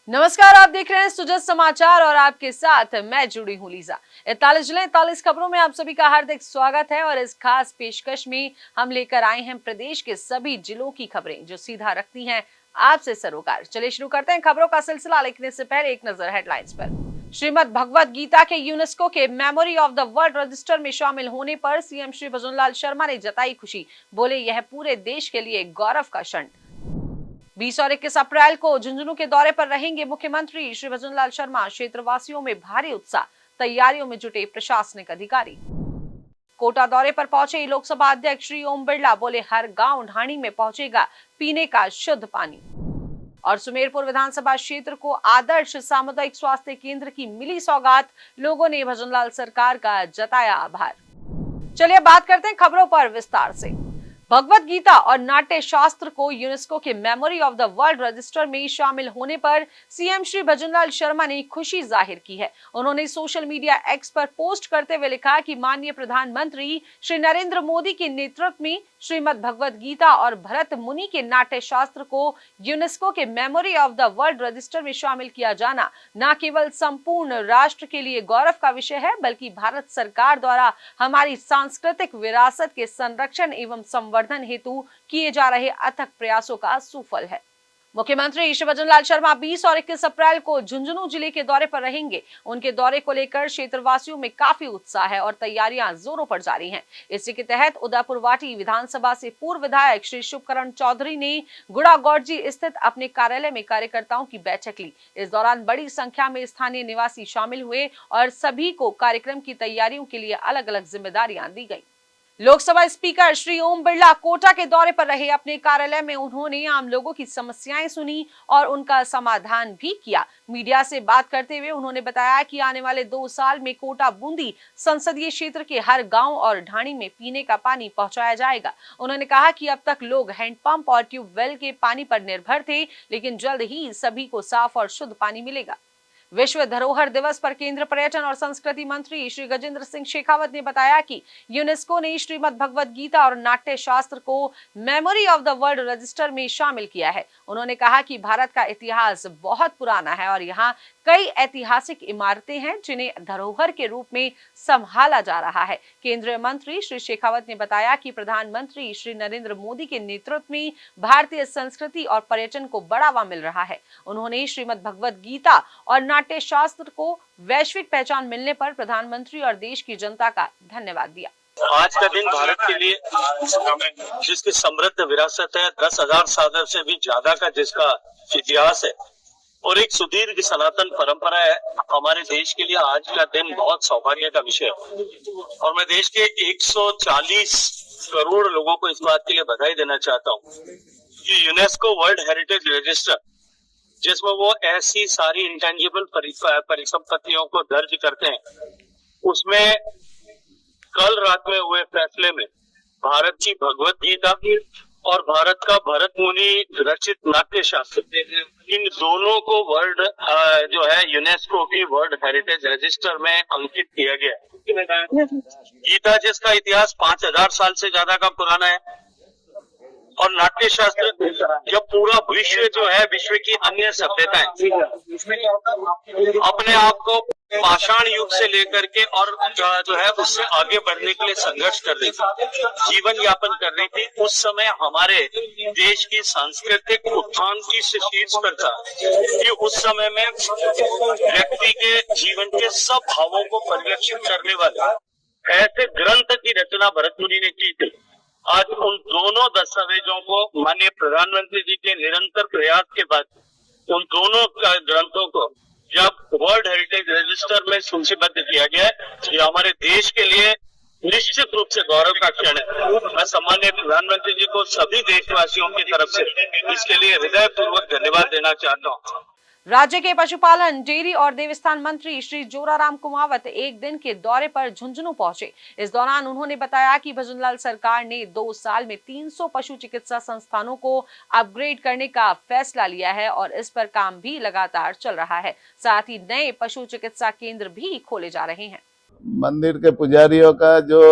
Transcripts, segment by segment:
नमस्कार, आप देख रहे हैं सुजत समाचार और आपके साथ मैं जुड़ी हूं लीजा। 41 जिले 41 खबरों में आप सभी का हार्दिक स्वागत है और इस खास पेशकश में हम लेकर आए हैं प्रदेश के सभी जिलों की खबरें जो सीधा रखती हैं आपसे सरोकार। चलिए शुरू करते हैं खबरों का सिलसिला, लेकिन इससे पहले एक नजर हेडलाइंस पर। श्रीमद् भगवत गीता के यूनेस्को के memory of the world register में शामिल होने पर सीएम श्री भजनलाल शर्मा ने जताई खुशी। बोले यह पूरे देश के लिए गौरव का क्षण। 20 और 21 अप्रैल को झुंझुनू के दौरे पर रहेंगे मुख्यमंत्री श्री भजनलाल शर्मा। क्षेत्रवासियों में भारी उत्साह, तैयारियों में जुटे प्रशासनिक अधिकारी। कोटा दौरे पर पहुंचे लोकसभा अध्यक्ष श्री ओम बिरला। बोले हर गांव ढाणी में पहुंचेगा पीने का शुद्ध पानी। और सुमेरपुर विधानसभा क्षेत्र को आदर्श सामुदायिक स्वास्थ्य केंद्र की मिली सौगात। लोगों ने भजनलाल सरकार का जताया आभार। चलिए बात करते हैं खबरों पर विस्तार से। भगवत गीता और नाट्य शास्त्र को यूनेस्को के memory of the world register में शामिल होने पर सीएम श्री भजनलाल शर्मा ने खुशी जाहिर की है। उन्होंने सोशल मीडिया एक्स पर पोस्ट करते हुए लिखा कि माननीय प्रधानमंत्री श्री नरेंद्र मोदी के नेतृत्व में श्रीमद् भगवत गीता और भरत मुनि के नाट्य शास्त्र को यूनेस्को के memory of the world register में शामिल किया जाना न केवल संपूर्ण राष्ट्र के लिए गौरव का विषय है, बल्कि भारत सरकार द्वारा हमारी सांस्कृतिक विरासत के संरक्षण एवं संवर्धन हेतु किए जा रहे अथक प्रयासों का सुफल है। मुख्यमंत्री श्री भजनलाल शर्मा 20 और 21 अप्रैल को झुंझुनू जिले के दौरे पर रहेंगे। उनके दौरे को लेकर क्षेत्रवासियों में काफी उत्साह है और तैयारियां जोरों पर जारी हैं। इसी के तहत उदयपुरवाटी विधानसभा से पूर्व विधायक श्री शुभकरण चौधरी ने गुड़ागौड़जी स्थित अपने कार्यालय में कार्यकर्ताओं की बैठक ली। इस दौरान बड़ी संख्या में स्थानीय निवासी शामिल हुए और सभी को कार्यक्रम की तैयारियों के लिए अलग अलग जिम्मेदारियां दी गई। लोकसभा स्पीकर श्री ओम बिरला कोटा के दौरे पर रहे। अपने कार्यालय में उन्होंने आम लोगों की समस्याएं सुनी और उनका समाधान भी किया। मीडिया से बात करते हुए उन्होंने बताया कि आने वाले 2 साल में कोटा बूंदी संसदीय क्षेत्र के हर गांव और ढाणी में पीने का पानी पहुंचाया जाएगा। उन्होंने कहा कि अब तक लोग हैंडपंप और ट्यूबवेल के पानी पर निर्भर थे, लेकिन जल्द ही सभी को साफ और शुद्ध पानी मिलेगा। विश्व धरोहर दिवस पर केंद्र पर्यटन और संस्कृति मंत्री श्री गजेंद्र सिंह शेखावत ने बताया कि यूनेस्को ने श्रीमद् भगवत गीता और नाट्य शास्त्र को memory of the world register में शामिल किया है। उन्होंने कहा कि भारत का इतिहास बहुत पुराना है और यहाँ कई ऐतिहासिक इमारतें हैं जिन्हें धरोहर के रूप में संभाला जा रहा है। केंद्रीय मंत्री श्री शेखावत ने बताया कि प्रधानमंत्री श्री नरेंद्र मोदी के नेतृत्व में भारतीय संस्कृति और पर्यटन को बढ़ावा मिल रहा है। उन्होंने श्रीमद् भगवत गीता और नाट्य शास्त्र को वैश्विक पहचान मिलने पर प्रधानमंत्री और देश की जनता का धन्यवाद दिया। आज का दिन भारत के लिए जिसकी समृद्ध विरासत है, 10,000 साल से भी ज्यादा का जिसका इतिहास है और एक सुदीर्घ सनातन परंपरा है, हमारे देश के लिए आज का दिन बहुत सौभाग्य का विषय है। और मैं देश के 140 करोड़ लोगों को इस बात के लिए बधाई देना चाहता हूँ कि यूनेस्को वर्ल्ड हेरिटेज रजिस्टर, जिसमें वो ऐसी सारी इंटेंजिबल परिसंपत्तियों को दर्ज करते हैं, उसमें कल रात में हुए फैसले में भारत की भगवत गीता और भारत का भरत मुनि रचित नाट्य शास्त्र, इन दोनों को वर्ल्ड जो है यूनेस्को की वर्ल्ड हेरिटेज रजिस्टर में अंकित किया गया। गीता जिसका इतिहास 5,000 साल से ज्यादा का पुराना है और नाट्य शास्त्र जब पूरा विश्व जो है, विश्व की अन्य सभ्यताएं अपने आप को पाषाण युग से लेकर के और जो है उससे आगे बढ़ने के लिए संघर्ष कर रही थी, जीवन यापन कर रही थी, उस समय हमारे देश की सांस्कृतिक उत्थान की शीर्ष पर था कि उस समय में व्यक्ति के जीवन के सब भावों को परिलक्षित करने वाले ऐसे ग्रंथ की रचना भरत मुनि ने की थी। आज उन दोनों दस्तावेजों को माननीय प्रधानमंत्री जी के निरंतर प्रयास के बाद उन दोनों ग्रंथों को जब वर्ल्ड हेरिटेज रजिस्टर में सूचीबद्ध किया गया है, ये हमारे देश के लिए निश्चित रूप से गौरव का क्षण है। मैं सम्माननीय प्रधानमंत्री जी को सभी देशवासियों की तरफ से इसके लिए हृदयपूर्वक धन्यवाद देना चाहता हूँ। राज्य के पशुपालन, डेयरी और देवस्थान मंत्री श्री जोराराम कुमावत एक दिन के दौरे पर झुंझुनू पहुंचे। इस दौरान उन्होंने बताया कि भजनलाल सरकार ने 2 साल में 300 पशु चिकित्सा संस्थानों को अपग्रेड करने का फैसला लिया है और इस पर काम भी लगातार चल रहा है। साथ ही नए पशु चिकित्सा केंद्र भी खोले जा रहे हैं। मंदिर के पुजारियों का जो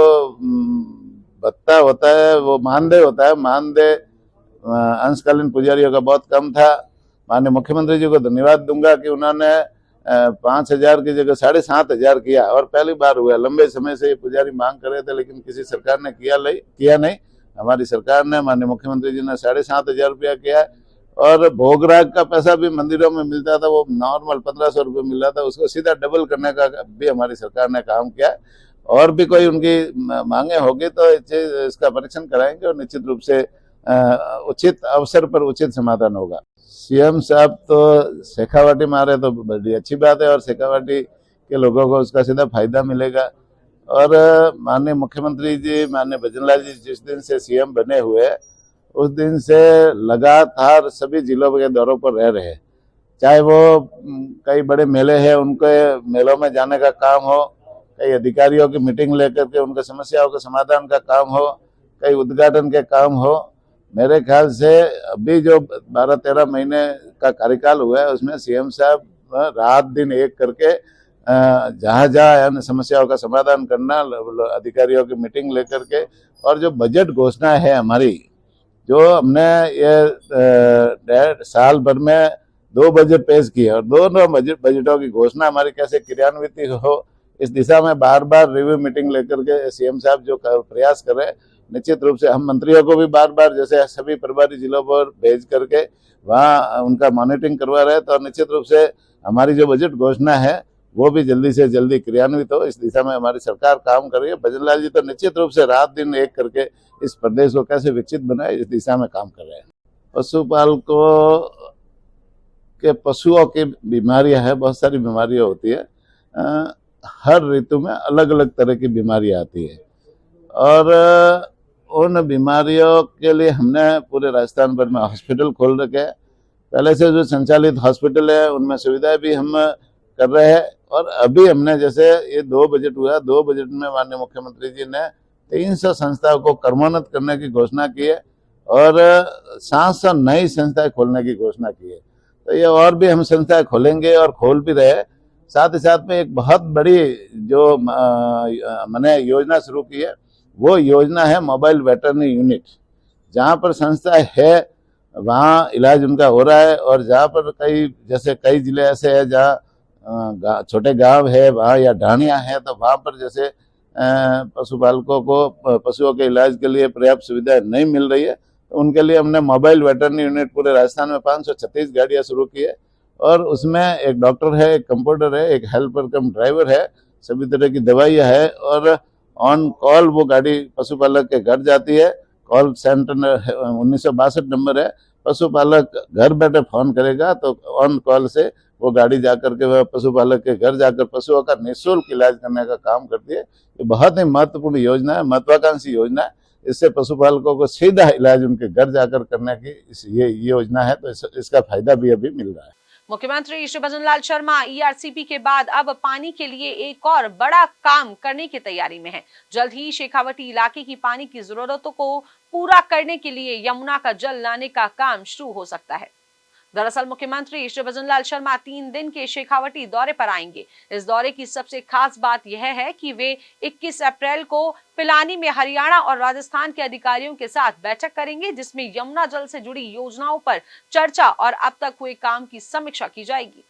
भत्ता होता है वो मानदेय होता है। मानदेय अंशकालीन पुजारियों का बहुत कम था। माननीय मुख्यमंत्री जी को धन्यवाद दूंगा कि उन्होंने 5,000 की जगह 7,500 किया, और पहली बार हुआ। लंबे समय से ये पुजारी मांग कर रहे थे, लेकिन किसी सरकार ने किया नहीं। हमारी सरकार ने, माननीय मुख्यमंत्री जी ने 7,500 रुपया किया। और भोग राग का पैसा भी मंदिरों में मिलता था, वो नॉर्मल 1,500 रुपये मिल रहा था, उसको सीधा डबल करने का भी हमारी सरकार ने काम किया। और भी कोई उनकी मांगे होगी तो इसका परीक्षण कराएंगे और निश्चित रूप से उचित अवसर पर उचित समाधान होगा। सीएम साहब तो शेखावाटी में आ रहे तो बड़ी अच्छी बात है, और शेखावाटी के लोगों को उसका सीधा फायदा मिलेगा। और माननीय मुख्यमंत्री जी, माननीय भजनलाल जी जिस दिन से सीएम बने हुए उस दिन से लगातार सभी जिलों के दौरों पर रह रहे हैं। चाहे वो कई बड़े मेले हैं, उनके मेलों में जाने का काम हो, कई अधिकारियों की मीटिंग लेकर के उनके समस्याओं के समाधान का काम हो, कई उद्घाटन के काम हो। मेरे ख्याल से अभी जो 12-13 महीने का कार्यकाल हुआ है उसमें सीएम साहब रात दिन एक करके जहाँ जहाँ समस्याओं का समाधान करना, अधिकारियों की मीटिंग लेकर के, और जो बजट घोषणा है हमारी, जो हमने ये साल भर में 2 बजट पेश किए, और दोनों बजटों की घोषणा हमारी कैसे क्रियान्वित हो, इस दिशा में बार बार रिव्यू मीटिंग लेकर के सीएम साहब जो प्रयास कर रहे हैं, निश्चित रूप से हम मंत्रियों को भी बार बार जैसे सभी प्रभारी जिलों पर भेज करके वहाँ उनका मॉनिटरिंग करवा रहे हैं। तो निश्चित रूप से हमारी जो बजट घोषणा है वो भी जल्दी से जल्दी क्रियान्वित हो, इस दिशा में हमारी सरकार काम कर रही है। भजनलाल जी तो निश्चित रूप से रात दिन एक करके इस प्रदेश को कैसे विकसित बनाए, इस दिशा में काम कर रहे हैं। पशुपालकों के पशुओं की बीमारियां है, बहुत सारी बीमारियां होती है, हर ऋतु में अलग अलग तरह की बीमारियां आती है, और उन बीमारियों के लिए हमने पूरे राजस्थान भर में हॉस्पिटल खोल रखे हैं। पहले से जो संचालित हॉस्पिटल है उनमें सुविधाएं भी हम कर रहे हैं। और अभी हमने जैसे ये 2 बजट हुआ, 2 बजट में माननीय मुख्यमंत्री जी ने 300 संस्थाओं को कर्मोन्नत करने की घोषणा की है, और 700 नई संस्थाएं खोलने की घोषणा की है। तो ये और भी हम संस्थाएं खोलेंगे और खोल भी रहे हैं। साथ ही साथ में एक बहुत बड़ी जो मैंने योजना शुरू की है, वो योजना है मोबाइल वेटरनरी यूनिट। जहाँ पर संस्था है वहाँ इलाज उनका हो रहा है, और जहाँ पर कई जिले ऐसे हैं जहाँ छोटे गांव है वहाँ या ढाणियाँ हैं, तो वहाँ पर जैसे पशुपालकों को पशुओं के इलाज के लिए पर्याप्त सुविधाएं नहीं मिल रही है, तो उनके लिए हमने मोबाइल वेटरनरी यूनिट पूरे राजस्थान में 536 गाड़ियाँ शुरू की है। और उसमें एक डॉक्टर है, एक कंपाउंडर है, एक हेल्पर कम ड्राइवर है, सभी तरह की दवाइयाँ है, और ऑन कॉल वो गाड़ी पशुपालक के घर जाती है। कॉल सेंटर 1962 नंबर है, पशुपालक घर बैठे फोन करेगा तो ऑन कॉल से वो गाड़ी जाकर के वह पशुपालक के घर जाकर पशुओं का निःशुल्क इलाज करने का काम करती है। ये बहुत ही महत्वपूर्ण योजना है, महत्वाकांक्षी योजना है। इससे पशुपालकों को सीधा इलाज उनके घर जाकर करने की ये योजना है, तो इसका फायदा भी अभी मिल रहा है। मुख्यमंत्री श्री भजनलाल शर्मा ईआरसीपी के बाद अब पानी के लिए एक और बड़ा काम करने की तैयारी में हैं। जल्द ही शेखावाटी इलाके की पानी की जरूरतों को पूरा करने के लिए यमुना का जल लाने का काम शुरू हो सकता है। दरअसल मुख्यमंत्री श्री भजनलाल शर्मा 3 दिन के शेखावाटी दौरे पर आएंगे। इस दौरे की सबसे खास बात यह है कि वे 21 अप्रैल को पिलानी में हरियाणा और राजस्थान के अधिकारियों के साथ बैठक करेंगे, जिसमें यमुना जल से जुड़ी योजनाओं पर चर्चा और अब तक हुए काम की समीक्षा की जाएगी।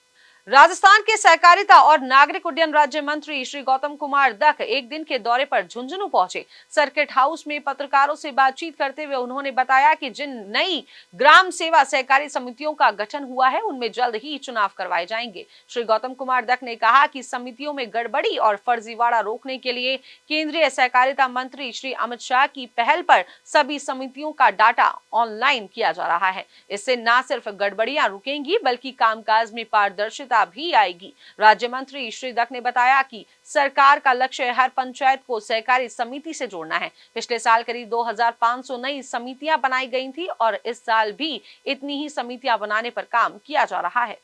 राजस्थान के सहकारिता और नागरिक उड्डयन राज्य मंत्री श्री गौतम कुमार दक 1 दिन के दौरे पर झुंझुनू पहुंचे। सर्किट हाउस में पत्रकारों से बातचीत करते हुए उन्होंने बताया कि जिन नई ग्राम सेवा सहकारी समितियों का गठन हुआ है उनमें जल्द ही चुनाव करवाए जाएंगे। श्री गौतम कुमार दक ने कहा कि समितियों में गड़बड़ी और फर्जीवाड़ा रोकने के लिए केंद्रीय सहकारिता मंत्री श्री अमित शाह की पहल पर सभी समितियों का डाटा ऑनलाइन किया जा रहा है। इससे न सिर्फ गड़बड़ियां रुकेंगी बल्कि कामकाज में पारदर्शिता भी आएगी। राज्य मंत्री श्री दक ने बताया कि सरकार का लक्ष्य हर पंचायत को सहकारी समिति से जोड़ना है। पिछले साल करीब 2500 नई समितियां बनाई गई थी और इस साल भी इतनी ही समितियां बनाने पर काम किया जा रहा है।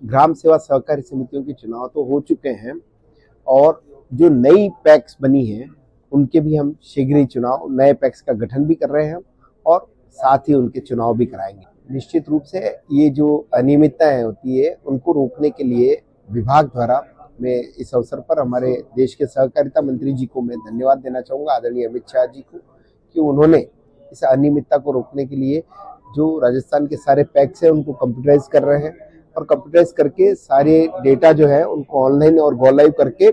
ग्राम सेवा सहकारी समितियों के चुनाव तो हो चुके हैं, और जो नई पैक्स बनी है उनके भी हम शीघ्र ही चुनाव, नए पैक्स का गठन भी कर रहे हैं और साथ ही उनके चुनाव भी कराएंगे। निश्चित रूप से ये जो अनियमितताएं होती है उनको रोकने के लिए विभाग द्वारा, मैं इस अवसर पर हमारे देश के सहकारिता मंत्री जी को मैं धन्यवाद देना चाहूँगा, आदरणीय अमित शाह जी को, कि उन्होंने इस अनियमितता को रोकने के लिए जो राजस्थान के सारे पैक्स हैं उनको कंप्यूटराइज कर रहे हैं और कंप्यूटराइज करके सारे डेटा जो है उनको ऑनलाइन और गो लाइव करके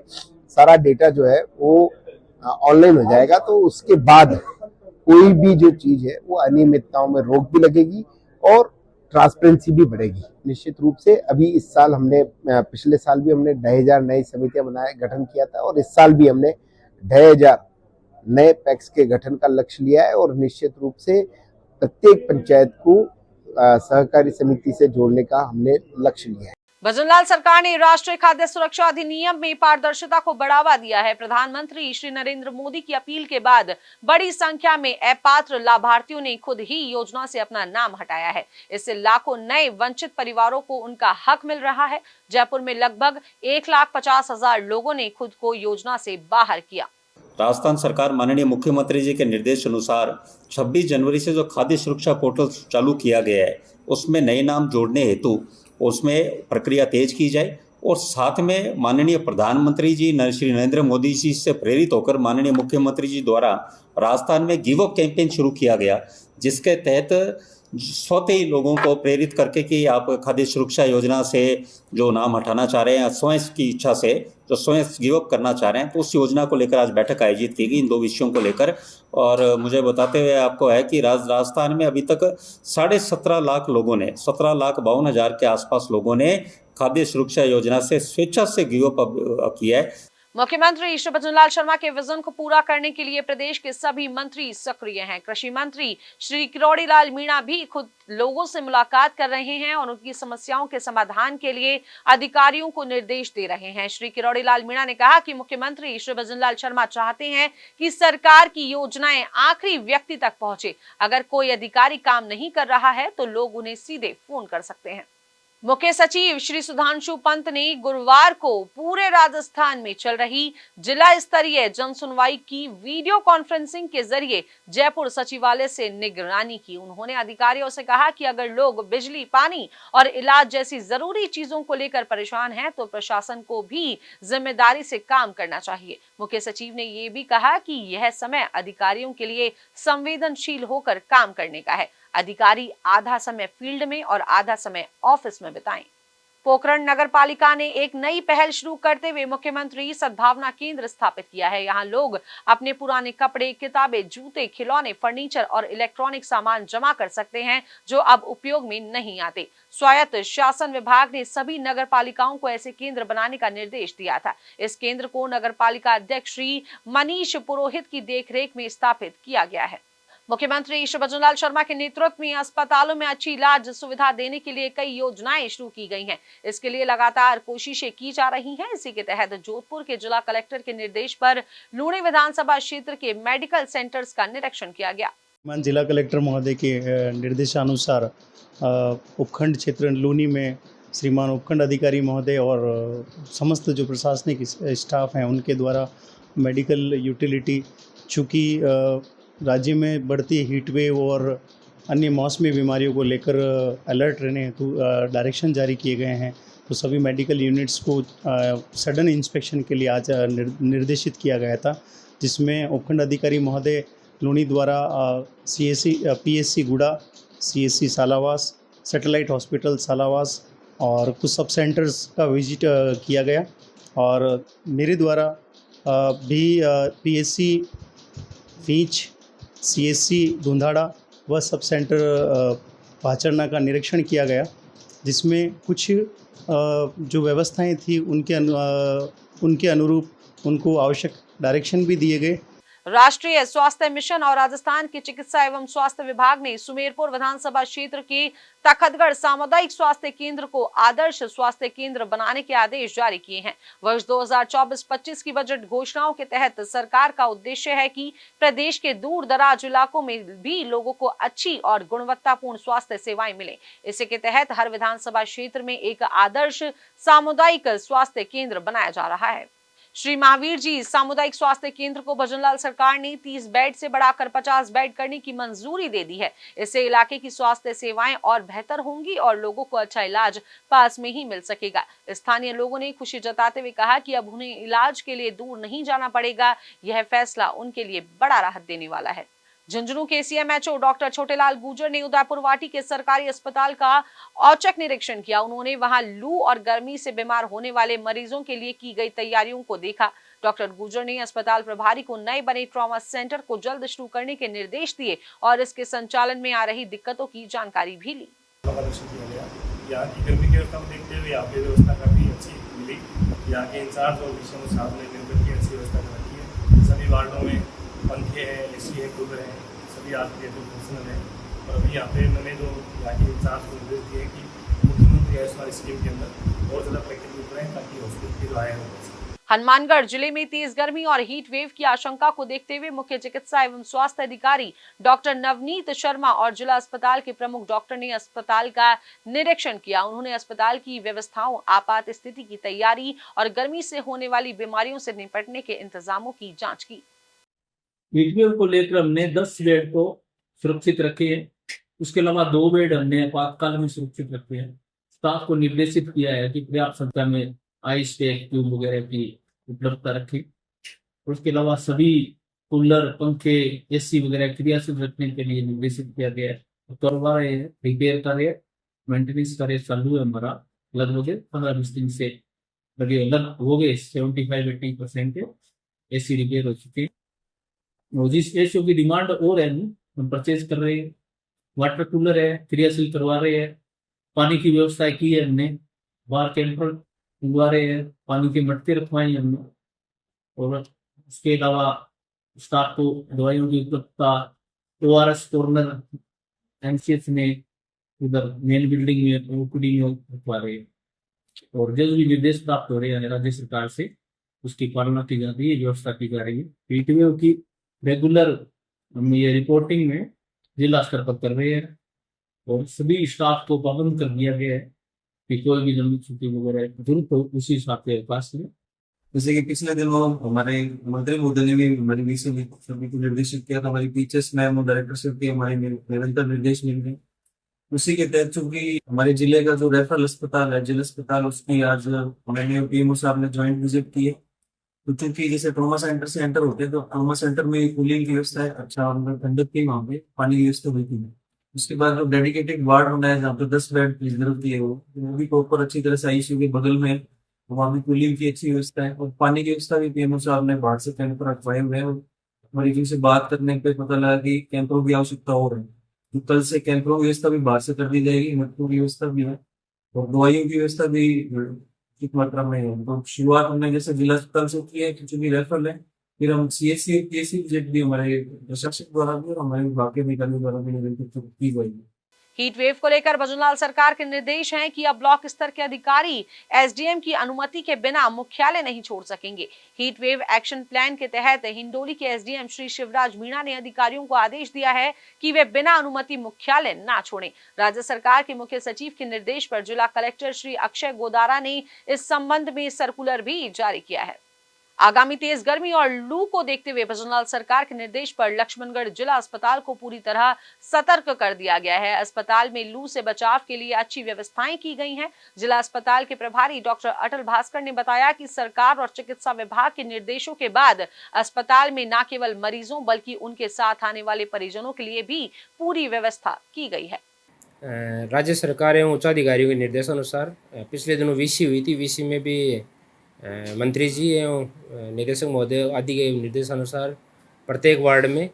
सारा डेटा जो है वो ऑनलाइन हो जाएगा। तो उसके बाद कोई भी जो चीज है वो अनियमितताओं में रोक भी लगेगी और ट्रांसपेरेंसी भी बढ़ेगी। निश्चित रूप से अभी इस साल हमने, पिछले साल भी हमने 2,500 नई समितियां बनाए गठन किया था और इस साल भी हमने 2,500 नए पैक्स के गठन का लक्ष्य लिया है और निश्चित रूप से प्रत्येक पंचायत को सहकारी समिति से जोड़ने का हमने लक्ष्य लिया है। भजनलाल सरकार ने राष्ट्रीय खाद्य सुरक्षा अधिनियम में पारदर्शिता को बढ़ावा दिया है। प्रधानमंत्री श्री नरेंद्र मोदी की अपील के बाद बड़ी संख्या में अपात्र लाभार्थियों ने खुद ही योजना से अपना नाम हटाया है। इससे लाखों नए वंचित परिवारों को उनका हक मिल रहा है। जयपुर में लगभग 1,50,000 लोगों ने खुद को योजना से बाहर किया। राजस्थान सरकार माननीय मुख्यमंत्री जी के निर्देश अनुसार 26 जनवरी से जो खाद्य सुरक्षा पोर्टल चालू किया गया है उसमें नए नाम जोड़ने हेतु उसमें प्रक्रिया तेज की जाए और साथ में माननीय प्रधानमंत्री जी श्री नरेंद्र मोदी जी से प्रेरित होकर माननीय मुख्यमंत्री जी द्वारा राजस्थान में गिव अप कैंपेन शुरू किया गया, जिसके तहत स्वतः ही लोगों को प्रेरित करके कि आप खाद्य सुरक्षा योजना से जो नाम हटाना चाह रहे हैं, स्वयं की इच्छा से जो स्वयं गिव अप करना चाह रहे हैं, तो उस योजना को लेकर आज बैठक आयोजित की गई इन दो विषयों को लेकर। और मुझे बताते हुए आपको है कि राजस्थान में अभी तक 17.5 लाख लोगों ने 17,52,000 के आसपास लोगों ने खाद्य सुरक्षा योजना से स्वेच्छा से गिव अप किया है। मुख्यमंत्री श्री भजनलाल शर्मा के विजन को पूरा करने के लिए प्रदेश के सभी मंत्री सक्रिय हैं। कृषि मंत्री श्री किरोड़ी लाल मीणा भी खुद लोगों से मुलाकात कर रहे हैं और उनकी समस्याओं के समाधान के लिए अधिकारियों को निर्देश दे रहे हैं। श्री किरोड़ी लाल मीणा ने कहा कि मुख्यमंत्री श्री भजनलाल शर्मा चाहते हैं कि सरकार की योजनाएं आखिरी व्यक्ति तक पहुंचे। अगर कोई अधिकारी काम नहीं कर रहा है तो लोग उन्हें सीधे फोन कर सकते हैं। मुख्य सचिव श्री सुधांशु पंत ने गुरुवार को पूरे राजस्थान में चल रही जिला स्तरीय जन सुनवाई की वीडियो कॉन्फ्रेंसिंग के जरिए जयपुर सचिवालय से निगरानी की। उन्होंने अधिकारियों से कहा कि अगर लोग बिजली, पानी और इलाज जैसी जरूरी चीजों को लेकर परेशान हैं तो प्रशासन को भी जिम्मेदारी से काम करना चाहिए। मुख्य सचिव ने ये भी कहा कि यह समय अधिकारियों के लिए संवेदनशील होकर काम करने का है। अधिकारी आधा समय फील्ड में और आधा समय ऑफिस में बिताएं। पोखरण नगर पालिका ने एक नई पहल शुरू करते हुए मुख्यमंत्री सद्भावना केंद्र स्थापित किया है। यहाँ लोग अपने पुराने कपड़े, किताबें, जूते, खिलौने, फर्नीचर और इलेक्ट्रॉनिक सामान जमा कर सकते हैं जो अब उपयोग में नहीं आते। स्वायत्त शासन विभाग ने सभी नगर पालिकाओं को ऐसे केंद्र बनाने का निर्देश दिया था। इस केंद्र को नगर पालिका अध्यक्ष श्री मनीष पुरोहित की देखरेख में स्थापित किया गया है। मुख्यमंत्री श्री भजनलाल शर्मा के नेतृत्व में अस्पतालों में अच्छी इलाज सुविधा देने के लिए कई योजनाएं शुरू की गई हैं। इसके लिए लगातार कोशिशें की जा रही हैं। इसी के तहत जोधपुर के जिला कलेक्टर के निर्देश पर लूणी विधानसभा क्षेत्र के मेडिकल सेंटर्स का निरीक्षण किया गया। जिला कलेक्टर महोदय के निर्देशानुसार उपखंड क्षेत्र लूनी में श्रीमान उपखंड अधिकारी महोदय और समस्त जो प्रशासनिक स्टाफ हैं उनके द्वारा मेडिकल यूटिलिटी, चूँकि राज्य में बढ़ती हीट वेव और अन्य मौसमी बीमारियों को लेकर अलर्ट रहने हेतु डायरेक्शन जारी किए गए हैं। तो सभी मेडिकल यूनिट्स को सडन इंस्पेक्शन के लिए आज निर्देशित किया गया था, जिसमें उपखंड अधिकारी महोदय लूनी द्वारा PSC गुड़ा, CSC Salawas, satellite hospital Salawas और कुछ सब सेंटर्स का विजिट किया गया। और मेरे द्वारा भी PSC वीच, CSC धुंधाड़ा व सब सेंटर पाचरना का निरीक्षण किया गया, जिसमें कुछ जो व्यवस्थाएं थी उनके अनुरूप उनको आवश्यक डायरेक्शन भी दिए गए। राष्ट्रीय स्वास्थ्य मिशन और राजस्थान के चिकित्सा एवं स्वास्थ्य विभाग ने सुमेरपुर विधानसभा क्षेत्र के तखतगढ़ सामुदायिक स्वास्थ्य केंद्र को आदर्श स्वास्थ्य केंद्र बनाने के आदेश जारी किए हैं। वर्ष 2024-25 की बजट घोषणाओं के तहत सरकार का उद्देश्य है कि प्रदेश के दूर दराज इलाकों में भी लोगों को अच्छी और गुणवत्तापूर्ण स्वास्थ्य सेवाएं मिले। इसी के तहत हर विधानसभा क्षेत्र में एक आदर्श सामुदायिक स्वास्थ्य केंद्र बनाया जा रहा है। श्री महावीर जी सामुदायिक स्वास्थ्य केंद्र को भजनलाल सरकार ने 30 बेड से बढ़ाकर 50 बेड करने की मंजूरी दे दी है। इससे इलाके की स्वास्थ्य सेवाएं और बेहतर होंगी और लोगों को अच्छा इलाज पास में ही मिल सकेगा। स्थानीय लोगों ने खुशी जताते हुए कहा कि अब उन्हें इलाज के लिए दूर नहीं जाना पड़ेगा। यह फैसला उनके लिए बड़ा राहत देने वाला है। झुंझुनू के सीएमएचओ डॉक्टर छोटेलाल गुर्जर ने उदयपुर वाटी के सरकारी अस्पताल का औचक निरीक्षण किया। उन्होंने वहां लू और गर्मी से बीमार होने वाले मरीजों के लिए की गई तैयारियों को देखा। डॉक्टर गुर्जर ने अस्पताल प्रभारी को नए बने ट्रॉमा सेंटर को जल्द शुरू करने के निर्देश दिए और इसके संचालन में आ रही दिक्कतों की जानकारी भी ली। यहाँ की गर्मी की व्यवस्था को देखते हुए यहाँ पे व्यवस्था काफ़ी अच्छी मिली। यहाँ के इंचार्ज और विषयों साहब ने मिलकर की अच्छी व्यवस्था कर रखी है। सभी वार्डों में पंखे हैं, एसी है, कूलर है, सभी आज के फंक्शनल है। और अभी यहाँ पे मैंने जो यहाँ के इंचार्ज को निर्देश दिए कि मुख्यमंत्री आयुष्मान स्कीम के अंदर और ज़्यादा पैकेज करें ताकि हॉस्पिटल की जो आय हो। हनुमानगढ़ जिले में तेज गर्मी और हीट वेव की आशंका को देखते हुए मुख्य चिकित्सा एवं स्वास्थ्य अधिकारी डॉक्टर नवनीत शर्मा और जिला अस्पताल के प्रमुख डॉक्टर ने अस्पताल का निरीक्षण किया। उन्होंने अस्पताल की व्यवस्थाओं, आपात स्थिति की तैयारी और गर्मी से होने वाली बीमारियों से निपटने के इंतजामों की जांच की। हीट वेव को लेकर हमने 10 बेड को सुरक्षित रखे हैं। उसके अलावा 2 बेड हमने आपातकाल में सुरक्षित रखे हैं। स्टाफ को निर्देशित किया है कि पर्याप्त संख्या में आइस पैक, ट्यूब वगैरह की उपलब्धता रखें। उसके अलावा सभी कूलर, पंखे, एसी वगैरह क्रियाशील रखने के लिए निर्देशित किया गया है। करवा रहे हैं, रिपेयर कार्य, मेंटेनेंस कार्य चालू है हमारा। लगभग 15-20 दिन से लगे अलग हो गए, 75-80% एसी रिपेयर हो चुके हैं। और जिस एसी की डिमांड और है हम परचेज कर रहे हैं। वाटर कूलर है, क्रियाशील करवा रहे हैं। पानी की व्यवस्था की है हमने, बाहर कैंपर मंगवा रहे हैं, पानी के मटके रखवाए हमने। और उसके अलावा स्टाफ को दवाइयों की उपलब्धता, ORS कॉर्नर MCH में उधर मेन बिल्डिंग में ओपीडी में रखवा रहे हैं। और जो भी निर्देश प्राप्त हो रहे हैं राज्य सरकार से, उसकी पालना की जा रही है, व्यवस्था की जा रही है। हीटवेव की रेगुलर हम ये रिपोर्टिंग में जिला स्तर पर कर रहे हैं और सभी स्टाफ को पाबंद कर दिया गया है कि कोई भी लंबी छुट्टी वगैरह जरूरत हो उसी हिसाब से पास में। जैसे कि पिछले दिनों हमारे मंत्री महोदय ने भी हमारी वीसी में सभी को निर्देशित किया था, हमारी पीएचएस मैम और डायरेक्टरशिप के हमारे निरंतर निर्देश मिल रहे। उसी के तहत चूंकि हमारे जिले का जो रेफरल अस्पताल है, जिला अस्पताल, उसकी आज मैंने पीएमओ साहब ने ज्वाइंट विजिट की है। तो चूंकि जैसे ट्रॉमा सेंटर से एंटर होते हैं तो ट्रॉमा सेंटर में कूलिंग की व्यवस्था है, अच्छा ठंडक की वहाँ पे पानी की व्यवस्था होती है। उसके बाद जो डेडिकेटेड वार्ड होना है जहाँ पे 10 बेड की जरूरत है वो भी प्रॉपर अच्छी तरह से आईसीयू के बगल में, वहाँ भी कूलिंग की अच्छी व्यवस्था है। और पानी की व्यवस्था भी पीएमओ साहब ने बाहर से कैंपर रखवाए हुए हैं। मरीजों से बात करने पे पता लगा कि कैंपरों की आवश्यकता हो रही है, तो कल से कैंपरों की व्यवस्था भी बाहर से कर दी जाएगी। मटकों की व्यवस्था भी है और दवाइयों की व्यवस्था भी ठीक मात्रा में है। तो शुरुआत हमने जैसे जिला अस्पताल से की है, क्योंकि रेफरल है, फिर हम CHC और PHC विजिट भी हमारे प्रशासक द्वारा भी और हमारे विभाग के अधिकारियों द्वारा भी की गई है। हीट वेव को लेकर भजनलाल सरकार के निर्देश हैं कि अब ब्लॉक स्तर के अधिकारी SDM की अनुमति के बिना मुख्यालय नहीं छोड़ सकेंगे। हीट वेव एक्शन प्लान के तहत हिंडोली के SDM श्री शिवराज मीणा ने अधिकारियों को आदेश दिया है कि वे बिना अनुमति मुख्यालय ना छोड़ें। राज्य सरकार के मुख्य सचिव के निर्देश पर जिला कलेक्टर श्री अक्षय गोदारा ने इस संबंध में सर्कुलर भी जारी किया है। आगामी तेज गर्मी और लू को देखते हुए भजनलाल सरकार के निर्देश पर लक्ष्मणगढ़ जिला अस्पताल को पूरी तरह सतर्क कर दिया गया है। अस्पताल में लू से बचाव के लिए अच्छी व्यवस्थाएं की गई हैं। जिला अस्पताल के प्रभारी डॉक्टर अटल भास्कर ने बताया कि सरकार और चिकित्सा विभाग के निर्देशों के बाद अस्पताल में न केवल मरीजों बल्कि उनके साथ आने वाले परिजनों के लिए भी पूरी व्यवस्था की गई है। राज्य सरकार एवं उच्चाधिकारियों के निर्देशानुसार पिछले दिनों VC हुई थी। VC में भी मंत्री जी एवं निदेशक महोदय आदि के निर्देशानुसार प्रत्येक वार्ड में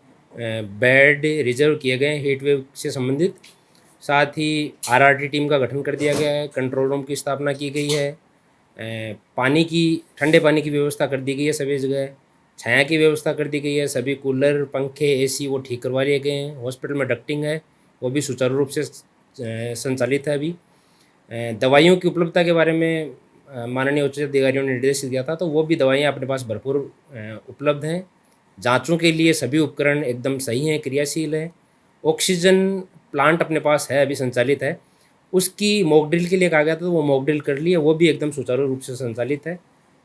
बेड रिजर्व किए गए हैं हीट वेव से संबंधित। साथ ही RRT टीम का गठन कर दिया गया है, कंट्रोल रूम की स्थापना की गई है, ठंडे पानी की व्यवस्था कर दी गई है, सभी जगह छाया की व्यवस्था कर दी गई है, सभी कूलर, पंखे, AC वो ठीक करवा लिए गए हैं। हॉस्पिटल में डक्टिंग है, वो भी सुचारू रूप से संचालित है। अभी दवाइयों की उपलब्धता के बारे में माननीय उच्च अधिकारियों ने निर्देश दिया था, तो वो भी दवाइयाँ अपने पास भरपूर उपलब्ध हैं। जांचों के लिए सभी उपकरण एकदम सही हैं, क्रियाशील हैं। ऑक्सीजन प्लांट अपने पास है, अभी संचालित है। उसकी मॉक ड्रिल के लिए कहा गया था, तो वो मॉक ड्रिल कर ली है, वो भी एकदम सुचारू रूप से संचालित है।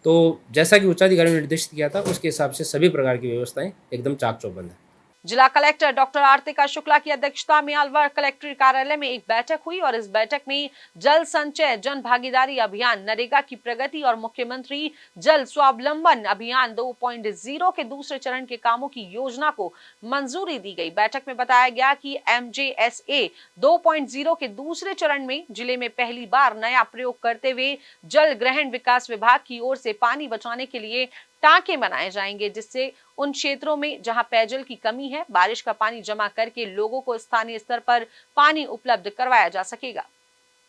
तो जैसा कि उच्चाधिकारियों ने निर्देशित किया था उसके हिसाब से सभी प्रकार की व्यवस्थाएं एकदम चाक चौबंद है। जिला कलेक्टर डॉक्टर आरतिका शुक्ला की अध्यक्षता में अलवर कलेक्ट्रेट कार्यालय में एक बैठक हुई और इस बैठक में जल संचय जन भागीदारी अभियान, नरेगा की प्रगति और मुख्यमंत्री जल स्वावलंबन अभियान 2.0 के दूसरे चरण के कामों की योजना को मंजूरी दी गई। बैठक में बताया गया कि MJSA 2.0 के दूसरे चरण में जिले में पहली बार नया प्रयोग करते हुए जल ग्रहण विकास विभाग की ओर से पानी बचाने के लिए टांके बनाए जाएंगे, जिससे उन क्षेत्रों में जहां पेयजल की कमी है, बारिश का पानी जमा करके लोगों को स्थानीय स्तर पर पानी उपलब्ध करवाया जा सकेगा।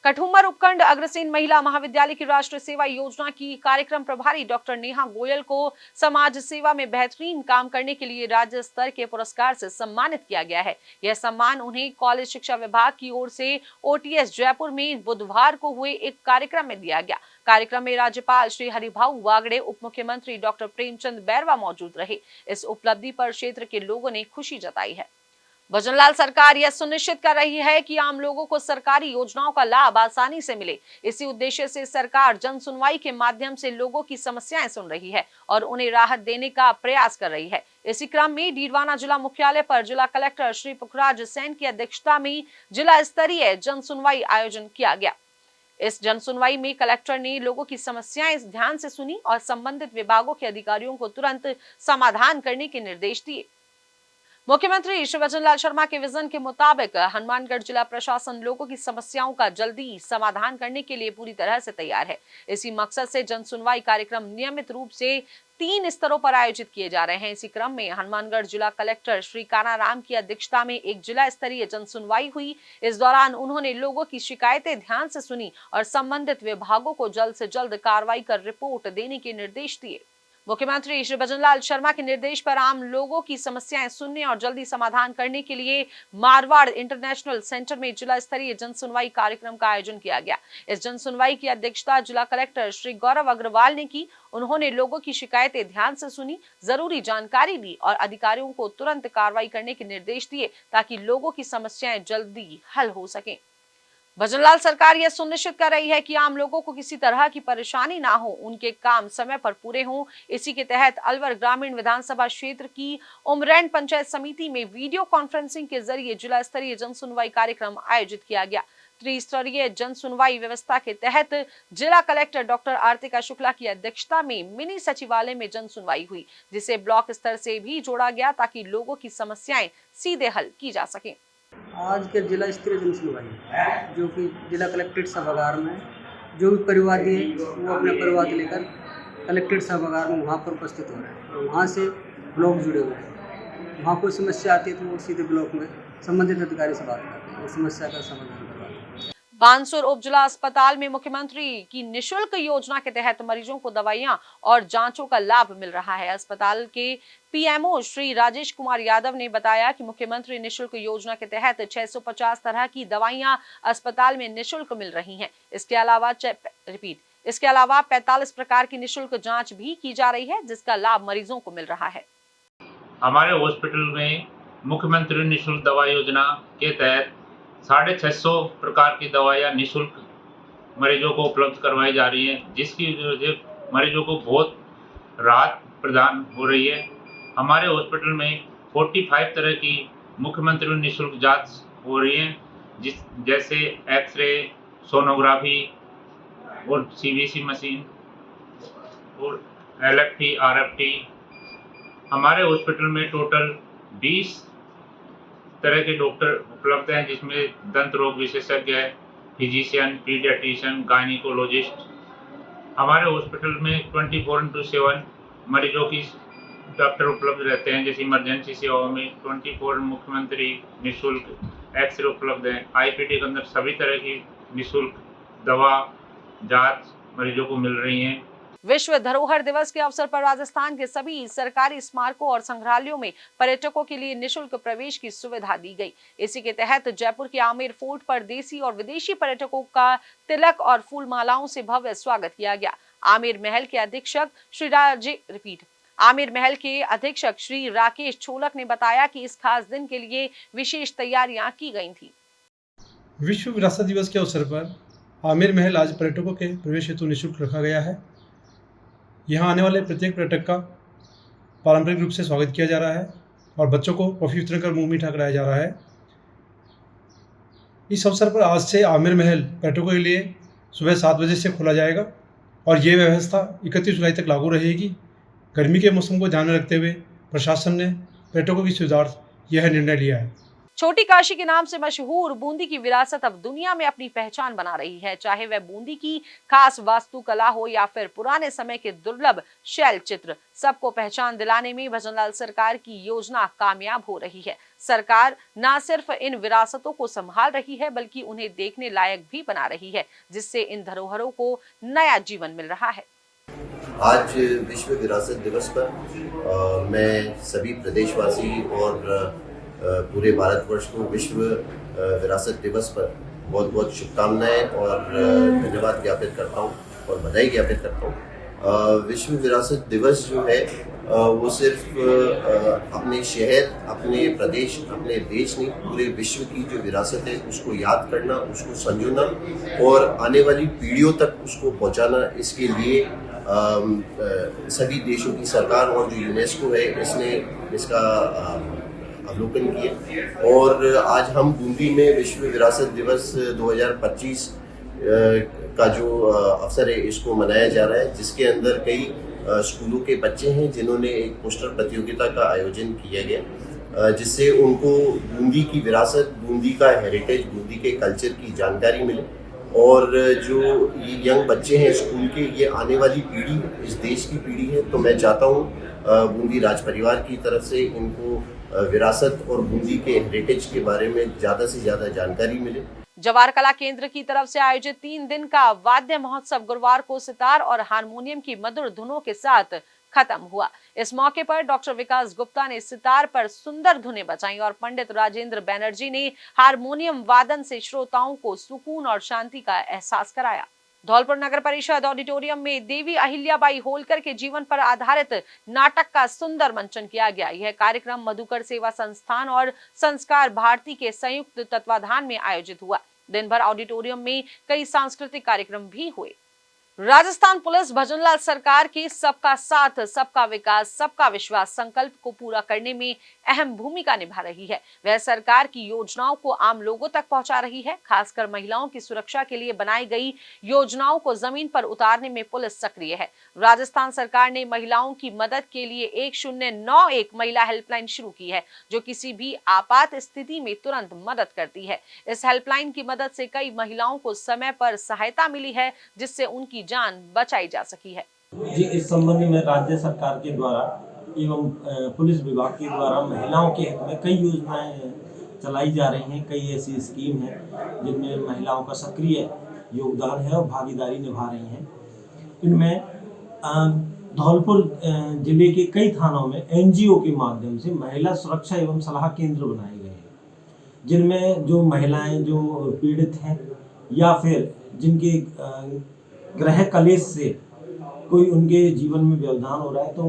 कठुमर उपखंड अग्रसेन महिला महाविद्यालय की राष्ट्रीय सेवा योजना की कार्यक्रम प्रभारी डॉक्टर नेहा गोयल को समाज सेवा में बेहतरीन काम करने के लिए राज्य स्तर के पुरस्कार से सम्मानित किया गया है। यह सम्मान उन्हें कॉलेज शिक्षा विभाग की ओर से OTS जयपुर में बुधवार को हुए एक कार्यक्रम में दिया गया। कार्यक्रम में राज्यपाल श्री हरिभाऊ वागड़े, उप मुख्यमंत्री डॉक्टर प्रेमचंद बैरवा मौजूद रहे। इस उपलब्धि पर क्षेत्र के लोगों ने खुशी जताई है। भजनलाल सरकार यह सुनिश्चित कर रही है कि आम लोगों को सरकारी योजनाओं का लाभ आसानी से मिले। इसी उद्देश्य से सरकार जन सुनवाई के माध्यम से लोगों की समस्याएं सुन रही है और उन्हें राहत देने का प्रयास कर रही है। इसी क्रम में डीडवाना जिला मुख्यालय पर जिला कलेक्टर श्री पुखराज सेन की अध्यक्षता में जिला स्तरीय जन सुनवाई आयोजन किया गया। इस जन सुनवाई में कलेक्टर ने लोगों की समस्याएं ध्यान से सुनी और संबंधित विभागों के अधिकारियों को तुरंत समाधान करने के निर्देश दिए। मुख्यमंत्री श्री भजनलाल शर्मा के विजन के मुताबिक हनुमानगढ़ जिला प्रशासन लोगों की समस्याओं का जल्दी समाधान करने के लिए पूरी तरह से तैयार है। इसी मकसद से जन सुनवाई कार्यक्रम नियमित रूप से 3 स्तरों पर आयोजित किए जा रहे हैं। इसी क्रम में हनुमानगढ़ जिला कलेक्टर श्री कानाराम की अध्यक्षता में एक जिला स्तरीय जन सुनवाई हुई। इस दौरान उन्होंने लोगों की शिकायतें ध्यान से सुनी और संबंधित विभागों को जल्द से जल्द कार्रवाई कर रिपोर्ट देने के निर्देश दिए। मुख्यमंत्री श्री भजनलाल शर्मा के निर्देश पर आम लोगों की समस्याएं सुनने और जल्दी समाधान करने के लिए मारवाड़ इंटरनेशनल सेंटर में जिला स्तरीय जन सुनवाई कार्यक्रम का आयोजन किया गया। इस जन सुनवाई की अध्यक्षता जिला कलेक्टर श्री गौरव अग्रवाल ने की। उन्होंने लोगों की शिकायतें ध्यान से सुनी, जरूरी जानकारी ली और अधिकारियों को तुरंत कार्रवाई करने के निर्देश दिए ताकि लोगों की समस्याएं जल्दी हल हो सके। भजनलाल सरकार यह सुनिश्चित कर रही है कि आम लोगों को किसी तरह की परेशानी ना हो, उनके काम समय पर पूरे हों। इसी के तहत अलवर ग्रामीण विधानसभा क्षेत्र की उमरैंड पंचायत समिति में वीडियो कॉन्फ्रेंसिंग के जरिए जिला स्तरीय जन सुनवाई कार्यक्रम आयोजित किया गया। त्रिस्तरीय जन सुनवाई व्यवस्था के तहत जिला कलेक्टर डॉक्टर आरतिका शुक्ला की अध्यक्षता में मिनी सचिवालय में जन सुनवाई हुई, जिसे ब्लॉक स्तर से भी जोड़ा गया ताकि लोगों की समस्याएं सीधे हल की जा सके। आज के जिला स्तरीय जन सुनवाई जो कि जिला कलेक्ट्रेट सभागार में जो भी परिवादी है वो अपने परिवार लेकर कलेक्ट्रेट सभागार में वहाँ पर उपस्थित हो रहे हैं और वहाँ से ब्लॉक जुड़े हुए हैं। वहाँ कोई समस्या आती है तो वो सीधे ब्लॉक में संबंधित अधिकारी से बात करते हैं और समस्या का समाधान करवाते हैं। बानसूर उप जिला अस्पताल में मुख्यमंत्री की निशुल्क योजना के तहत मरीजों को दवाइयां और जांचों का लाभ मिल रहा है। अस्पताल के PMO श्री राजेश कुमार यादव ने बताया कि मुख्यमंत्री निशुल्क योजना के तहत 650 तरह की दवाइयां अस्पताल में निशुल्क मिल रही हैं। इसके अलावा 45 प्रकार की निशुल्क जांच भी की जा रही है, जिसका लाभ मरीजों को मिल रहा है। हमारे हॉस्पिटल में मुख्यमंत्री निशुल्क दवा योजना के तहत 650 प्रकार की दवाइयाँ निःशुल्क मरीजों को उपलब्ध करवाई जा रही हैं, जिसकी वजह से मरीजों को बहुत राहत प्रदान हो रही है। हमारे हॉस्पिटल में 45 तरह की मुख्यमंत्री निःशुल्क जांच हो रही हैं, जैसे एक्सरे, सोनोग्राफी और CBC मशीन और LFT, RFT। हमारे हॉस्पिटल में टोटल 20 तरह के डॉक्टर उपलब्ध हैं, जिसमें दंत रोग विशेषज्ञ है, फिजिशियन, पीडियाट्रिशियन, गायनिकोलॉजिस्ट। हमारे हॉस्पिटल में 24/7 मरीजों की डॉक्टर उपलब्ध रहते हैं। जैसे इमरजेंसी सेवाओं में 24 मुख्यमंत्री निःशुल्क एक्सरे उपलब्ध हैं। IPD के अंदर सभी तरह की निःशुल्क दवा जांच मरीजों को मिल रही हैं। विश्व धरोहर दिवस के अवसर पर राजस्थान के सभी सरकारी स्मारकों और संग्रहालयों में पर्यटकों के लिए निशुल्क प्रवेश की सुविधा दी गई। इसी के तहत जयपुर के आमेर फोर्ट पर देसी और विदेशी पर्यटकों का तिलक और फूल मालाओं से भव्य स्वागत किया गया। आमेर महल के अधीक्षक श्री राकेश छोलक ने बताया कि इस खास दिन के लिए विशेष तैयारियां की गई थी। विश्व विरासत दिवस के अवसर पर आमेर महल आज पर्यटकों के प्रवेश हेतु निःशुल्क रखा गया है। यहाँ आने वाले प्रत्येक पर्यटक का पारंपरिक रूप से स्वागत किया जा रहा है। और बच्चों को कॉफ़ी वितरण कर मुँह मीठा कराया जा रहा है। इस अवसर पर आज से आमिर महल पर्यटकों के लिए सुबह 7 बजे से खोला जाएगा और ये व्यवस्था 31 जुलाई तक लागू रहेगी। गर्मी के मौसम को ध्यान में रखते हुए प्रशासन ने पर्यटकों की सुविधार्थ यह निर्णय लिया है। छोटी काशी के नाम से मशहूर बूंदी की विरासत अब दुनिया में अपनी पहचान बना रही है। चाहे वह बूंदी की खास वास्तुकला हो या फिर पुराने समय के दुर्लभ शैल चित्र, सबको पहचान दिलाने में भजनलाल सरकार की योजना कामयाब हो रही है। सरकार न सिर्फ इन विरासतों को संभाल रही है बल्कि उन्हें देखने लायक भी बना रही है, जिससे इन धरोहरों को नया जीवन मिल रहा है। आज विश्व विरासत दिवस पर मैं सभी प्रदेशवासी और पूरे भारतवर्ष को विश्व विरासत दिवस पर बहुत बहुत शुभकामनाएं और धन्यवाद ज्ञापित करता हूं और बधाई ज्ञापित करता हूं। विश्व विरासत दिवस जो है वो सिर्फ अपने शहर, अपने प्रदेश, अपने देश नहीं, पूरे विश्व की जो विरासत है उसको याद करना, उसको संजोना और आने वाली पीढ़ियों तक उसको पहुंचाना, इसके लिए सभी देशों की सरकार और जो यूनेस्को है इसने इसका अवलोकन किए और आज हम बूंदी में विश्व विरासत दिवस 2025 का जो अवसर है इसको मनाया जा रहा है, जिसके अंदर कई स्कूलों के बच्चे हैं जिन्होंने एक पोस्टर प्रतियोगिता का आयोजन किया गया, जिससे उनको बूंदी की विरासत, बूंदी का हेरिटेज, बूंदी के कल्चर की जानकारी मिले और जो ये यंग बच्चे हैं स्कूल के, ये आने वाली पीढ़ी, इस देश की पीढ़ी है। तो मैं चाहता हूँ बूंदी राज परिवार की तरफ से इनको विरासत और बूंदी के हेरिटेज के बारे में ज्यादा से ज्यादा जानकारी मिले। जवाहर कला केंद्र की तरफ से आयोजित 3 दिन का वाद्य महोत्सव गुरुवार को सितार और हारमोनियम की मधुर धुनों के साथ खत्म हुआ। इस मौके पर डॉक्टर विकास गुप्ता ने सितार पर सुंदर धुनें बजाई और पंडित राजेंद्र बैनर्जी ने हारमोनियम वादन से श्रोताओं को सुकून और शांति का एहसास कराया। धौलपुर नगर परिषद ऑडिटोरियम में देवी अहिल्याबाई होलकर के जीवन पर आधारित नाटक का सुंदर मंचन किया गया। यह कार्यक्रम मधुकर सेवा संस्थान और संस्कार भारती के संयुक्त तत्वाधान में आयोजित हुआ। दिन भर ऑडिटोरियम में कई सांस्कृतिक कार्यक्रम भी हुए। राजस्थान पुलिस भजनलाल सरकार के सबका साथ, सबका विकास, सबका विश्वास संकल्प को पूरा करने में अहम भूमिका निभा रही है। वह सरकार की योजनाओं को आम लोगों तक पहुंचा रही है। खासकर महिलाओं की सुरक्षा के लिए बनाई गई योजनाओं को जमीन पर उतारने में पुलिस सक्रिय है। राजस्थान सरकार ने महिलाओं की मदद के लिए 1091 महिला हेल्पलाइन शुरू की है, जो किसी भी आपात स्थिति में तुरंत मदद करती है। इस हेल्पलाइन की मदद से कई महिलाओं को समय पर सहायता मिली है, जिससे उनकी जान बचाई जा सकी है। जी, इस संबंध में राज्य सरकार के द्वारा एवं पुलिस विभाग के द्वारा महिलाओं के हित में कई योजनाएं चलाई जा रही हैं। कई ऐसी स्कीम हैं जिनमें महिलाओं का सक्रिय योगदान है और भागीदारी निभा रही हैं। इनमें धौलपुर जिले के कई थानों में एनजीओ के माध्यम से महिला सुरक्षा एवं सलाह केंद्र बनाए गए हैं, जिनमें जो महिलाएं जो पीड़ित हैं या फिर जिनके गृह कलेश से कोई उनके जीवन में व्यवधान हो रहा है, तो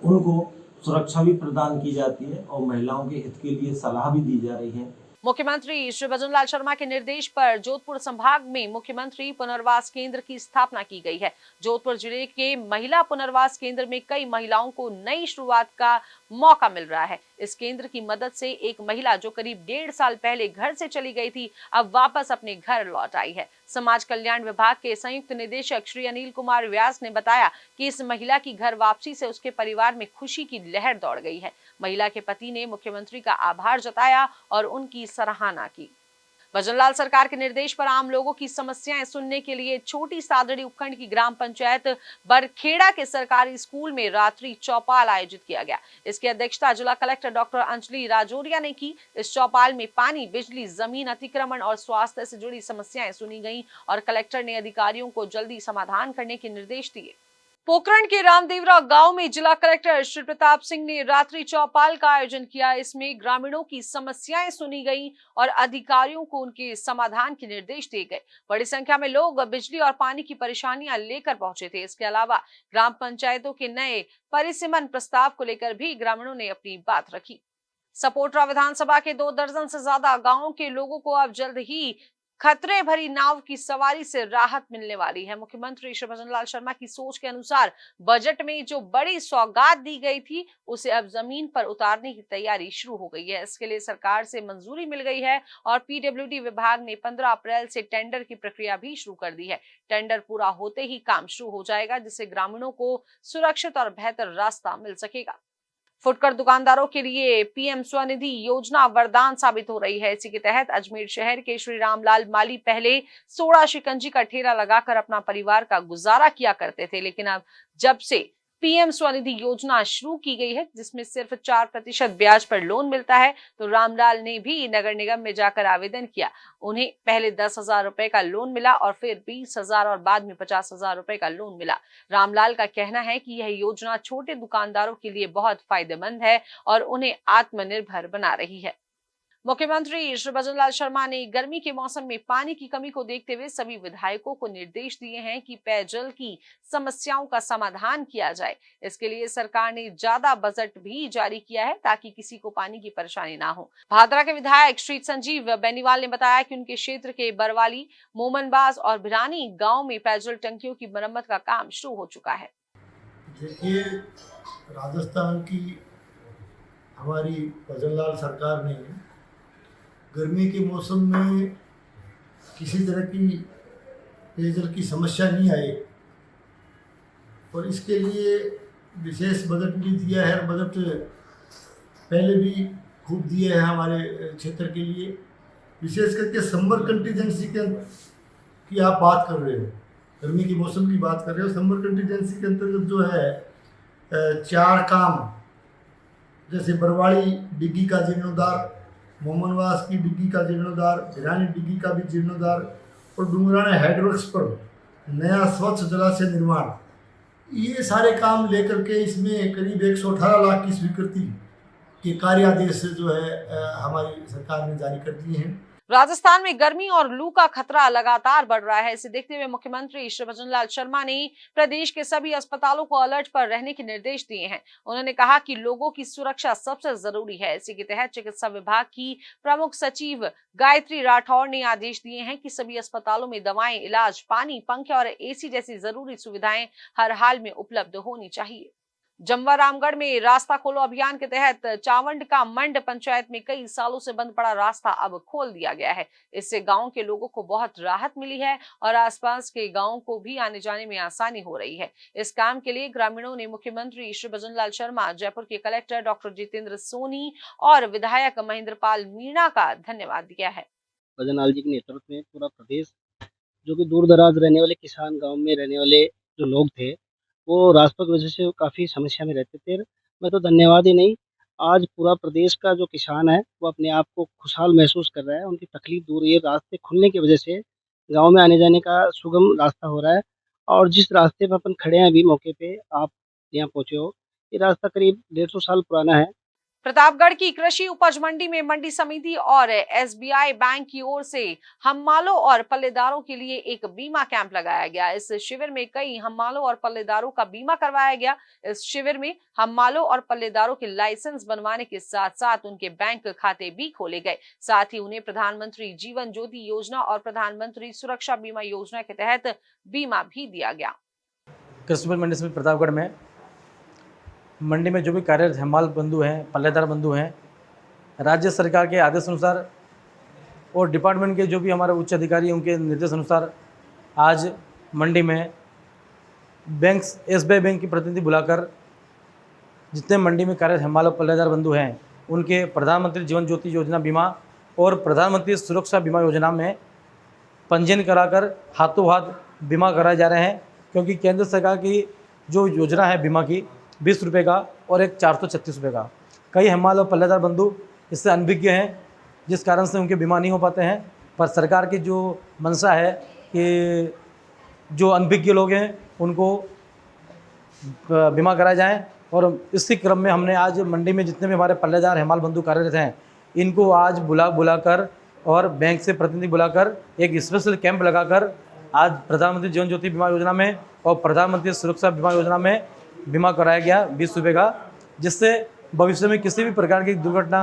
उनको सुरक्षा भी प्रदान की जाती है और महिलाओं के हित के लिए सलाह भी दी जा रही है। मुख्यमंत्री श्री भजनलाल शर्मा के निर्देश पर जोधपुर संभाग में मुख्यमंत्री पुनर्वास केंद्र की स्थापना की गई है। जोधपुर जिले के महिला पुनर्वास केंद्र में कई महिलाओं को नई शुरुआत का मौका मिल रहा है। इस केंद्र की मदद से एक महिला जो करीब 1.5 साल पहले घर से चली गई थी, अब वापस अपने घर लौट आई है। समाज कल्याण विभाग के संयुक्त निदेशक श्री अनिल कुमार व्यास ने बताया कि इस महिला की घर वापसी से उसके परिवार में खुशी की लहर दौड़ गई है। महिला के पति ने मुख्यमंत्री का आभार जताया और उनकी सराहना की। भजनलाल सरकार के निर्देश पर आम लोगों की समस्याएं सुनने के लिए छोटी सादड़ी उपखंड की ग्राम पंचायत बरखेड़ा के सरकारी स्कूल में रात्रि चौपाल आयोजित किया गया। इसकी अध्यक्षता जिला कलेक्टर डॉक्टर अंजलि राजौरिया ने की। इस चौपाल में पानी, बिजली, जमीन अतिक्रमण और स्वास्थ्य से जुड़ी समस्याएं सुनी गईं और कलेक्टर ने अधिकारियों को जल्दी समाधान करने के निर्देश दिए। पोखरण के रामदेवरा गांव में जिला कलेक्टर श्री प्रताप सिंह ने रात्रि चौपाल का आयोजन किया। इसमें ग्रामीणों की समस्याएं सुनी गईं और अधिकारियों को उनके समाधान के निर्देश दिए गए। बड़ी संख्या में लोग बिजली और पानी की परेशानियां लेकर पहुंचे थे। इसके अलावा ग्राम पंचायतों के नए परिसीमन प्रस्ताव को लेकर भी ग्रामीणों ने अपनी बात रखी। सपोटरा विधानसभा के 2 दर्जन से ज्यादा गाँवों के लोगों को अब जल्द ही खतरे भरी नाव की सवारी से राहत मिलने वाली है। मुख्यमंत्री श्री भजन लाल शर्मा की सोच के अनुसार बजट में जो बड़ी सौगात दी गई थी उसे अब जमीन पर उतारने की तैयारी शुरू हो गई है। इसके लिए सरकार से मंजूरी मिल गई है और पीडब्ल्यूडी विभाग ने 15 अप्रैल से टेंडर की प्रक्रिया भी शुरू कर दी है। टेंडर पूरा होते ही काम शुरू हो जाएगा, जिससे ग्रामीणों को सुरक्षित और बेहतर रास्ता मिल सकेगा। फुटकर दुकानदारों के लिए पीएम स्वनिधि योजना वरदान साबित हो रही है। इसी के तहत अजमेर शहर के श्री रामलाल माली पहले सोडा शिकंजी का ठेला लगाकर अपना परिवार का गुजारा किया करते थे, लेकिन अब जब से पीएम स्वनिधि योजना शुरू की गई है, जिसमें सिर्फ 4% ब्याज पर लोन मिलता है, तो रामलाल ने भी नगर निगम में जाकर आवेदन किया। उन्हें पहले 10,000 रुपए का लोन मिला और फिर 20,000 और बाद में 50,000 रुपए का लोन मिला। रामलाल का कहना है कि यह योजना छोटे दुकानदारों के लिए बहुत फायदेमंद है और उन्हें आत्मनिर्भर बना रही है। मुख्यमंत्री श्री भजन लाल शर्मा ने गर्मी के मौसम में पानी की कमी को देखते हुए सभी विधायकों को निर्देश दिए हैं कि पेयजल की समस्याओं का समाधान किया जाए। इसके लिए सरकार ने ज्यादा बजट भी जारी किया है ताकि किसी को पानी की परेशानी ना हो। भादरा के विधायक श्री संजीव बेनीवाल ने बताया कि उनके क्षेत्र के बरवाली, मोमनबाज और भिरानी गाँव में पेयजल टंकियों की मरम्मत का काम शुरू हो चुका है। देखिए, राजस्थान की हमारी भजन लाल सरकार ने गर्मी के मौसम में किसी तरह की पेयजल की समस्या नहीं आई और इसके लिए विशेष बजट भी दिया है। बजट पहले भी खूब दिए हैं हमारे क्षेत्र के लिए। विशेष करके समर कंटीजेंसी की आप बात कर रहे हो, गर्मी के मौसम की बात कर रहे हो। समर कंटीजेंसी के अंतर्गत जो है 4 काम, जैसे बरवाड़ी डिग्गी का जीर्णोद्धार, मोमनवास की डिग्गी का जीर्णोद्धार, भिरानी डिग्गी का भी जीर्णोद्धार और डूंगराना हेडवर्क्स पर नया स्वच्छ जलाशय निर्माण, ये सारे काम लेकर के इसमें करीब 118 लाख की स्वीकृति के कार्यादेश जो है हमारी सरकार ने जारी कर दिए हैं। राजस्थान में गर्मी और लू का खतरा लगातार बढ़ रहा है। इसे देखते हुए मुख्यमंत्री श्री भजन लाल शर्मा ने प्रदेश के सभी अस्पतालों को अलर्ट पर रहने के निर्देश दिए हैं। उन्होंने कहा कि लोगों की सुरक्षा सबसे जरूरी है। इसी के तहत चिकित्सा विभाग की प्रमुख सचिव गायत्री राठौर ने आदेश दिए हैं कि सभी अस्पतालों में दवाएं, इलाज, पानी, पंखे और एसी जैसी जरूरी सुविधाएं हर हाल में उपलब्ध होनी चाहिए। जमवा रामगढ़ में रास्ता खोलो अभियान के तहत चावंड का मंड पंचायत में कई सालों से बंद पड़ा रास्ता अब खोल दिया गया है। इससे गांव के लोगों को बहुत राहत मिली है और आसपास के गांवों को भी आने जाने में आसानी हो रही है। इस काम के लिए ग्रामीणों ने मुख्यमंत्री श्री भजन लाल शर्मा, जयपुर के कलेक्टर डॉक्टर जितेंद्र सोनी और विधायक महेंद्र पाल मीणा का धन्यवाद दिया है। भजन लाल जी के नेतृत्व में पूरा प्रदेश, जो कि दूर दराज रहने वाले किसान, गाँव में रहने वाले जो लोग थे, वो रास्ते की वजह से काफ़ी समस्या में रहते थे। मैं तो धन्यवाद ही नहीं, आज पूरा प्रदेश का जो किसान है वो अपने आप को खुशहाल महसूस कर रहा है। उनकी तकलीफ दूर हुई है। रास्ते खुलने की वजह से गांव में आने जाने का सुगम रास्ता हो रहा है। और जिस रास्ते पर अपन खड़े हैं अभी मौके पे, आप यहाँ पहुँचे हो, ये रास्ता करीब 150 साल पुराना है। प्रतापगढ़ की कृषि उपज मंडी में मंडी समिति और एसबीआई बैंक की ओर से हम्मालों और पल्लेदारों के लिए एक बीमा कैंप लगाया गया। इस शिविर में कई हम्मालों और पल्लेदारों का बीमा करवाया गया। इस शिविर में हम्मालों और पल्लेदारों के लाइसेंस बनवाने के साथ साथ उनके बैंक खाते भी खोले गए। साथ ही उन्हें प्रधानमंत्री जीवन ज्योति योजना और प्रधानमंत्री सुरक्षा बीमा योजना के तहत बीमा भी दिया गया। कृषि उपज मंडी समिति प्रतापगढ़ में मंडी में जो भी कार्यरत हम्माल बंधु हैं, पल्लेदार बंधु हैं, राज्य सरकार के आदेश अनुसार और डिपार्टमेंट के जो भी हमारे उच्च अधिकारी उनके निर्देश अनुसार आज मंडी में बैंक, एसबीआई बैंक की प्रतिनिधि बुलाकर जितने मंडी में कार्यरत हम्माल और पल्लेदार बंधु हैं उनके प्रधानमंत्री जीवन ज्योति योजना बीमा और प्रधानमंत्री सुरक्षा बीमा योजना में पंजीयन कराकर हाथों हाथ बीमा कराए जा रहे हैं। क्योंकि केंद्र सरकार की जो योजना है बीमा की 20 रुपये का और एक 436 रुपये का, कई हम्माल और पल्लेदार बंधु इससे अनभिज्ञ हैं, जिस कारण से उनके बीमा नहीं हो पाते हैं। पर सरकार की जो मंशा है कि जो अनभिज्ञ लोग हैं उनको बीमा कराया जाए, और इसी क्रम में हमने आज मंडी में जितने भी हमारे पल्लेदार हम्माल बंधु कार्यरत हैं इनको आज बुलाकर और बैंक से प्रतिनिधि बुलाकर एक स्पेशल कैंप लगाकर आज प्रधानमंत्री जीवन ज्योति बीमा योजना में और प्रधानमंत्री सुरक्षा बीमा योजना में बीमा कराया गया 20 रुपये का, जिससे भविष्य में किसी भी प्रकार की दुर्घटना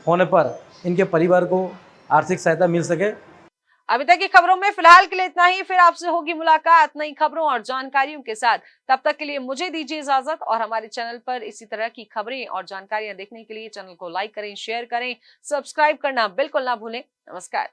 होने पर इनके परिवार को आर्थिक सहायता मिल सके। अभी तक की खबरों में फिलहाल के लिए इतना ही। फिर आपसे होगी मुलाकात नई खबरों और जानकारियों के साथ। तब तक के लिए मुझे दीजिए इजाजत और हमारे चैनल पर इसी तरह की खबरें और जानकारियां देखने के लिए चैनल को लाइक करें, शेयर करें, सब्सक्राइब करना बिल्कुल ना भूलें। नमस्कार।